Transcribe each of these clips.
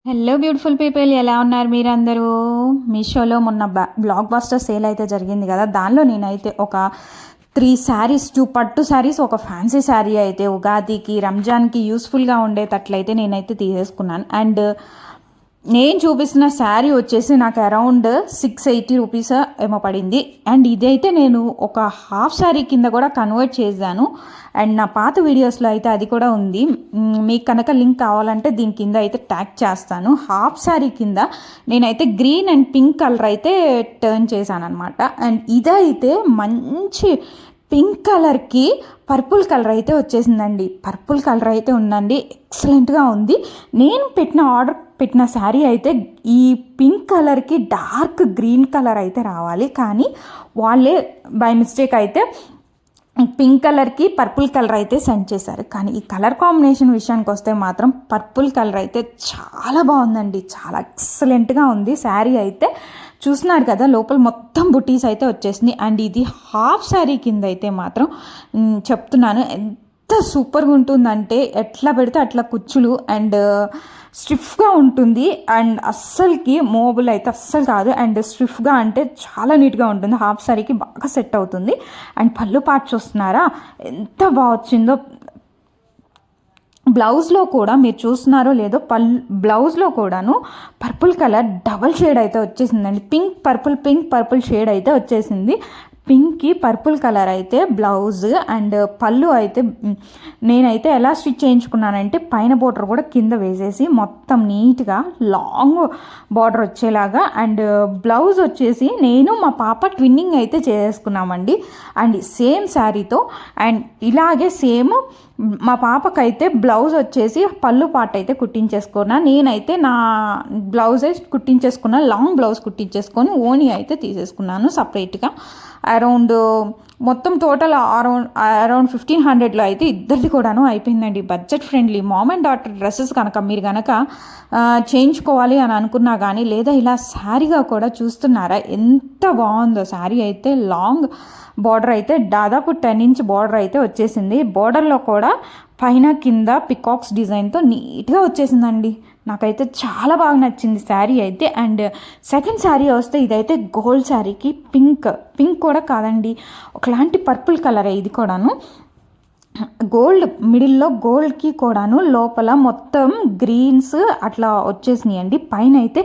Hello beautiful people, ఎలా ఉన్నారు మీరందరూ? మీషోలో మొన్న బ్లాక్ బస్టర్ సేల్ అయితే జరిగింది కదా, దానిలో నేనైతే ఒక 3 శారీస్, 2 పట్టు శారీస్, ఒక ఫ్యాన్సీ శారీ అయితే ఉగాదికి రంజాన్కి యూస్ఫుల్గా ఉండేటట్లయితే నేనైతే తీసేసుకున్నాను. అండ్ నేను చూపిస్తున్న శారీ వచ్చేసి నాకు అరౌండ్ 680 రూపీస్ ఏమో పడింది. అండ్ ఇదైతే నేను ఒక హాఫ్ శారీ కింద కూడా కన్వర్ట్ చేశాను. అండ్ నా పాత వీడియోస్లో అయితే అది కూడా ఉంది. మీకు కనుక లింక్ కావాలంటే దీని కింద అయితే ట్యాగ్ చేస్తాను. హాఫ్ శారీ కింద నేనైతే గ్రీన్ అండ్ పింక్ కలర్ అయితే టర్న్ చేశాను అనమాట. అండ్ ఇదైతే మంచి పింక్ కలర్కి పర్పుల్ కలర్ అయితే వచ్చేసిందండి. పర్పుల్ కలర్ అయితే ఉందండి, ఎక్సలెంట్గా ఉంది. నేను ఆర్డర్ పెట్టిన శారీ అయితే ఈ పింక్ కలర్కి డార్క్ గ్రీన్ కలర్ అయితే రావాలి, కానీ వాళ్ళే బై మిస్టేక్ అయితే పింక్ కలర్కి పర్పుల్ కలర్ అయితే సెండ్ చేశారు. కానీ ఈ కలర్ కాంబినేషన్ విషయానికి వస్తే మాత్రం పర్పుల్ కలర్ అయితే చాలా బాగుందండి, చాలా ఎక్సలెంట్గా ఉంది. శారీ అయితే చూస్తున్నారు కదా, లోపల మొత్తం బుటీస్ అయితే వచ్చేసింది. అండ్ ఇది హాఫ్ శారీ కింద అయితే మాత్రం చెప్తున్నాను ఎంత సూపర్గా ఉంటుందంటే, ఎట్లా పెడితే అట్లా కుచ్చులు అండ్ స్టిఫ్గా ఉంటుంది. అండ్ అస్సలకి మోబుల్ అయితే అస్సలు కాదు. అండ్ స్టిఫ్గా అంటే చాలా నీట్గా ఉంటుంది. హాఫ్ శారీకి బాగా సెట్ అవుతుంది. అండ్ పళ్ళు పార్ట్ చూస్తున్నారా ఎంత బాగా వచ్చిందో. బ్లౌజ్లో కూడా మీరు చూస్తున్నారో లేదో, బ్లౌజ్లో కూడాను పర్పుల్ కలర్ డబల్ షేడ్ అయితే వచ్చేసిందండి. పింక్ పర్పుల్ షేడ్ అయితే వచ్చేసింది. పింక్కి పర్పుల్ కలర్ అయితే బ్లౌజ్. అండ్ పళ్ళు అయితే నేనైతే ఎలా స్టిచ్ చేయించుకున్నానంటే, పైన బోర్డర్ కూడా కింద వేసేసి మొత్తం నీట్గా లాంగ్ బార్డర్ వచ్చేలాగా. అండ్ బ్లౌజ్ వచ్చేసి నేను మా పాప ట్విన్నింగ్ అయితే చేసుకున్నామండి. అండ్ సేమ్ శారీతో అండ్ ఇలాగే సేమ్ మా పాపకైతే బ్లౌజ్ వచ్చేసి పళ్ళు పార్ట్ అయితే కుట్టించేసుకున్నా. నేనైతే నా బ్లౌజ్ కుట్టించేసుకున్నా, లాంగ్ బ్లౌజ్ కుట్టించేసుకొని ఓని అయితే తీసేసుకున్నాను సపరేట్గా. అరౌండ్ మొత్తం టోటల్ అరౌండ్ 1500లో అయితే ఇద్దరిది కూడాను అయిపోయిందండి. Budget friendly mom and daughter dresses కనుక మీరు కనుక చేయించుకోవాలి అని అనుకున్నా కానీ, లేదా ఇలా శారీగా కూడా చూస్తున్నారా ఎంత బాగుందో. శారీ అయితే లాంగ్ బార్డర్ అయితే దాదాపు 10 ఇంచ్ బార్డర్ అయితే వచ్చేసింది. బార్డర్లో కూడా పైన కింద పికాక్స్ డిజైన్తో నీట్గా వచ్చేసిందండి. నాకైతే చాలా బాగా నచ్చింది శారీ అయితే. అండ్ సెకండ్ శారీ వస్తే ఇదైతే గోల్డ్ శారీకి పింక్ కూడా కాదండి, ఒకలాంటి పర్పుల్ కలర్. ఇది కూడాను గోల్డ్, మిడిల్లో గోల్డ్కి కూడాను లోపల మొత్తం గ్రీన్స్ అట్లా వచ్చేసినాయి అండి. పైన అయితే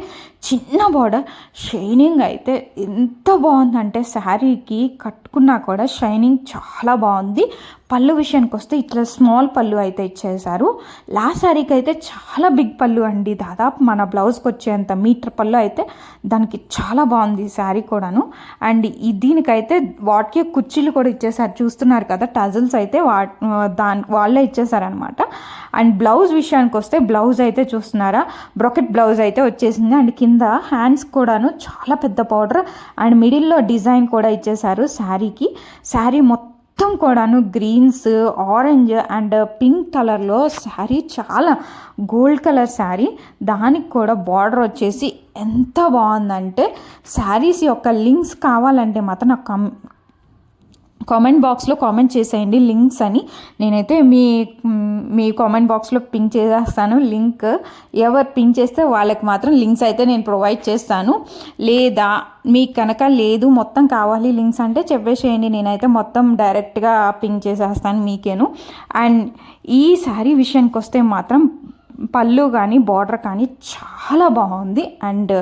చిన్న బార్డర్, షైనింగ్ అయితే ఎంత బాగుందంటే శారీకి కట్టుకున్నా కూడా షైనింగ్ చాలా బాగుంది. పళ్ళు విషయానికి వస్తే ఇట్లా స్మాల్ పళ్ళు అయితే ఇచ్చేసారు. లాస్ట్ శారీకి అయితే చాలా బిగ్ పళ్ళు అండి, దాదాపు మన బ్లౌజ్కి వచ్చేంత మీటర్ పళ్ళు అయితే దానికి చాలా బాగుంది శారీ కూడాను. అండ్ దీనికైతే వాటికి కుర్చీలు కూడా ఇచ్చేసారు, చూస్తున్నారు కదా, టజల్స్ అయితే వాళ్ళే ఇచ్చేసారనమాట. అండ్ బ్లౌజ్ విషయానికి వస్తే బ్లౌజ్ అయితే చూస్తున్నారా, బ్రొకెట్ బ్లౌజ్ అయితే వచ్చేసింది. అండ్ కింద హ్యాండ్స్ కూడాను చాలా పెద్ద బార్డర్ అండ్ మిడిల్లో డిజైన్ కూడా ఇచ్చేసారు శారీకి. శారీ మొత్తం కూడాను గ్రీన్స్, ఆరెంజ్ అండ్ పింక్ కలర్లో శారీ, చాలా గోల్డ్ కలర్ శారీ. దానికి కూడా బార్డర్ వచ్చేసి ఎంత బాగుందంటే, శారీస్ యొక్క లింక్స్ కావాలంటే మాత్రం నాకు కామెంట్ బాక్స్లో కామెంట్ చేసేయండి లింక్స్ అని. నేనైతే మీ కామెంట్ బాక్స్లో పింక్ చేసేస్తాను లింక్. ఎవరు పింక్ చేస్తే వాళ్ళకి మాత్రం లింక్స్ అయితే నేను ప్రొవైడ్ చేస్తాను. లేదా మీకు కనుక లేదు మొత్తం కావాలి లింక్స్ అంటే చెప్పేసేయండి, నేనైతే మొత్తం డైరెక్ట్గా పింక్ చేసేస్తాను మీకేను. అండ్ ఈ శారీ విషయానికి వస్తే మాత్రం పళ్ళు కానీ బార్డర్ కానీ చాలా బాగుంది. అండ్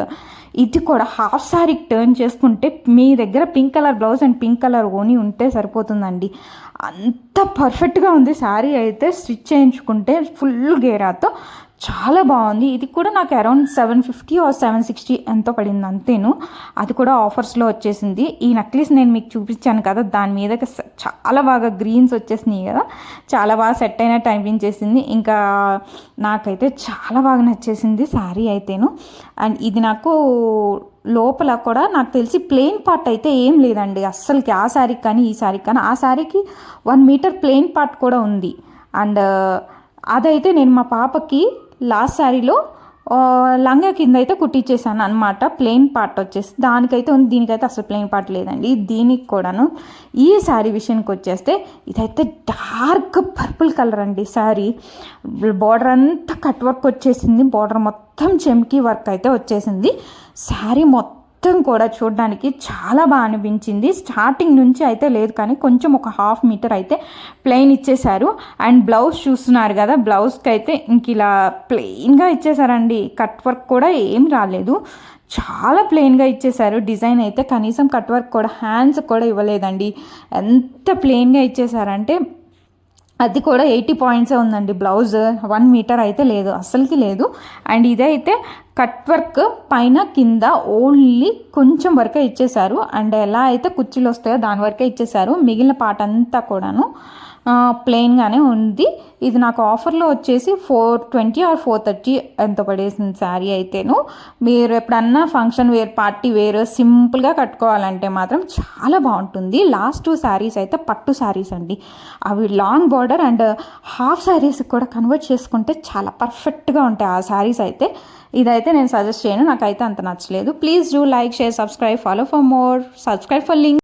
ఇది కూడా హాఫ్ శారీకి టర్న్ చేసుకుంటే మీ దగ్గర pink colour blouse and pink colour ఓని ఉంటే సరిపోతుందండి. అంత పర్ఫెక్ట్గా ఉంది శారీ అయితే. స్టిచ్ చేయించుకుంటే ఫుల్ గేరాతో చాలా బాగుంది. ఇది కూడా నాకు అరౌండ్ 750 or 760 ఎంతో పడింది అంతేను. అది కూడా ఆఫర్స్లో వచ్చేసింది. ఈ నెక్లెస్ నేను మీకు చూపించాను కదా, దాని మీద చాలా బాగా గ్రీన్స్ వచ్చేసినాయి కదా, చాలా బాగా సెట్ అయినట్టు అనిపించేసింది. ఇంకా నాకైతే చాలా బాగా నచ్చేసింది శారీ అయితేను. అండ్ ఇది నాకు లోపల కూడా నాకు తెలిసి ప్లెయిన్ పార్ట్ అయితే ఏం లేదండి అస్సలకి, ఆ శారీకి కానీ ఈ శారీకి కానీ. ఆ శారీకి 1 మీటర్ ప్లెయిన్ పార్ట్ కూడా ఉంది. అండ్ అదైతే నేను మా పాపకి లాస్ట్ శారీలో లంగా కింద అయితే కుట్టించేసాను అనమాట. ప్లెయిన్ పార్ట్ వచ్చేసి దానికైతే ఉంది, దీనికైతే అసలు ప్లెయిన్ పార్ట్ లేదండి. దీనికి కూడాను ఈ శారీ విషయానికి వచ్చేస్తే ఇదైతే డార్క్ పర్పుల్ కలర్ అండి. శారీ బార్డర్ అంతా కట్ వర్క్ వచ్చేసింది, బార్డర్ మొత్తం చెమ్కీ వర్క్ అయితే వచ్చేసింది. శారీ మొత్తం కూడా చూడడానికి చాలా బాగా అనిపించింది. స్టార్టింగ్ నుంచి అయితే లేదు కానీ కొంచెం ఒక 1/2 మీటర్ అయితే ప్లెయిన్ ఇచ్చేశారు. అండ్ బ్లౌజ్ చూస్తున్నారు కదా, బ్లౌజ్కి అయితే ఇంక ఇలా ప్లెయిన్గా ఇచ్చేసారండి. కట్ వర్క్ కూడా ఏం రాలేదు, చాలా ప్లెయిన్గా ఇచ్చేసారు. డిజైన్ అయితే కనీసం కట్ వర్క్ కూడా హ్యాండ్స్ కూడా ఇవ్వలేదండి. ఎంత ప్లెయిన్గా ఇచ్చేసారంటే అది కూడా 80 పాయింట్సే ఉందండి. బ్లౌజ్ 1 మీటర్ అయితే లేదు, అస్సలకి లేదు. అండ్ ఇదైతే కట్ వర్క్ పైన కింద ఓన్లీ కొంచెం వరకే ఇచ్చేసారు. అండ్ ఎలా అయితే కుర్చీలు వస్తాయో దాని వరకే ఇచ్చేసారు. మిగిలిన పార్ట్ అంతా కూడాను ప్లెయిన్గానే ఉంది. ఇది నాకు ఆఫర్లో వచ్చేసి 420 ఆర్ 430 ఎంత పడేసింది శారీ అయితేను. మీరు ఎప్పుడన్నా ఫంక్షన్ వేర్, పార్టీ వేర్ సింపుల్గా కట్టుకోవాలంటే మాత్రం చాలా బాగుంటుంది. లాస్ట్ 2 శారీస్ అయితే పట్టు శారీస్ అండి. అవి long border and half saris కూడా కన్వర్ట్ చేసుకుంటే చాలా పర్ఫెక్ట్గా ఉంటాయి ఆ శారీస్ అయితే. ఇదైతే నేను సజెస్ట్ చేయను, నాకైతే అంత నచ్చలేదు. Please do like, share, subscribe, follow for more, subscribe for link.